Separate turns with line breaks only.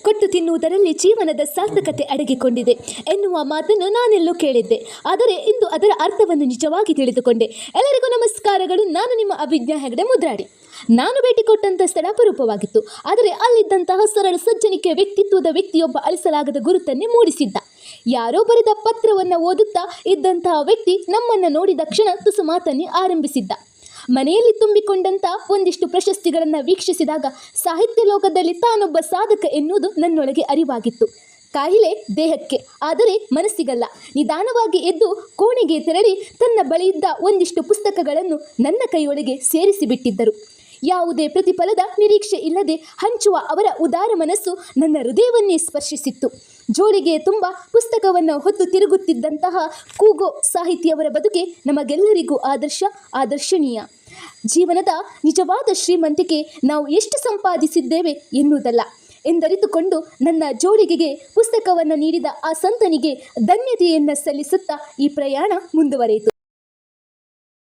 ಕೊಟ್ಟು ತಿನ್ನುವುದರಲ್ಲಿ ಜೀವನದ ಸಾರ್ಥಕತೆ ಅಡಗಿಕೊಂಡಿದೆ ಎನ್ನುವ ಮಾತನ್ನು ನಾನೆಲ್ಲೂ ಕೇಳಿದ್ದೆ. ಆದರೆ ಇಂದು ಅದರ ಅರ್ಥವನ್ನು ನಿಜವಾಗಿ ತಿಳಿದುಕೊಂಡೆ. ಎಲ್ಲರಿಗೂ ನಮಸ್ಕಾರಗಳು. ನಾನು ನಿಮ್ಮ ಅಭಿಜ್ಞಾ ಹೆಗಡೆ ಮುದ್ರಾಡಿ. ನಾನು ಭೇಟಿ ಕೊಟ್ಟಂಥ ಸ್ಥಳ ಅಪರೂಪವಾಗಿತ್ತು. ಆದರೆ ಅಲ್ಲಿದ್ದಂತಹ ಸರಳ ಸಜ್ಜನಿಕೆ ವ್ಯಕ್ತಿತ್ವದ ವ್ಯಕ್ತಿಯೊಬ್ಬ ಅಳಿಸಲಾಗದ ಗುರುತನ್ನೇ ಮೂಡಿಸಿದ್ದ. ಯಾರೋ ಬರೆದ ಪತ್ರವನ್ನು ಓದುತ್ತಾ ಇದ್ದಂತಹ ವ್ಯಕ್ತಿ ನಮ್ಮನ್ನು ನೋಡಿದ ಕ್ಷಣ ತುಸು ಮಾತನ್ನೇ ಆರಂಭಿಸಿದ್ದ. ಮನೆಯಲ್ಲಿ ತುಂಬಿಕೊಂಡಂಥ ಒಂದಿಷ್ಟು ಪ್ರಶಸ್ತಿಗಳನ್ನು ವೀಕ್ಷಿಸಿದಾಗ ಸಾಹಿತ್ಯ ಲೋಕದಲ್ಲಿ ತಾನೊಬ್ಬ ಸಾಧಕ ಎನ್ನುವುದು ನನ್ನೊಳಗೆ ಅರಿವಾಗಿತ್ತು. ಕಾಯಿಲೆ ದೇಹಕ್ಕೆ, ಆದರೆ ಮನಸ್ಸಿಗಲ್ಲ. ನಿಧಾನವಾಗಿ ಎದ್ದು ಕೋಣೆಗೆ ತೆರಳಿ ತನ್ನ ಬಳಿಯಿದ್ದ ಒಂದಿಷ್ಟು ಪುಸ್ತಕಗಳನ್ನು ನನ್ನ ಕೈಯೊಳಗೆ ಸೇರಿಸಿಬಿಟ್ಟಿದ್ದರು. ಯಾವುದೇ ಪ್ರತಿಫಲದ ನಿರೀಕ್ಷೆ ಇಲ್ಲದೆ ಹಂಚುವ ಅವರ ಉದಾರ ಮನಸ್ಸು ನನ್ನ ಹೃದಯವನ್ನೇ ಸ್ಪರ್ಶಿಸಿತ್ತು. ಜೋಳಿಗೆ ತುಂಬ ಪುಸ್ತಕವನ್ನು ಹೊತ್ತು ತಿರುಗುತ್ತಿದ್ದಂತಹ ಕೂಗೋ ಸಾಹಿತಿಯವರ ಬದುಕೆ ನಮಗೆಲ್ಲರಿಗೂ ಆದರ್ಶನೀಯ. ಜೀವನದ ನಿಜವಾದ ಶ್ರೀಮಂತಿಕೆ ನಾವು ಎಷ್ಟು ಸಂಪಾದಿಸಿದ್ದೇವೆ ಎನ್ನುವುದಲ್ಲ ಎಂದರಿತುಕೊಂಡು ನನ್ನ ಜೋಳಿಗೆಗೆ ಪುಸ್ತಕವನ್ನು ನೀಡಿದ ಆ ಸಂತನಿಗೆ ಧನ್ಯತೆಯನ್ನು ಸಲ್ಲಿಸುತ್ತಾ ಈ ಪ್ರಯಾಣ ಮುಂದುವರೆಯಿತು.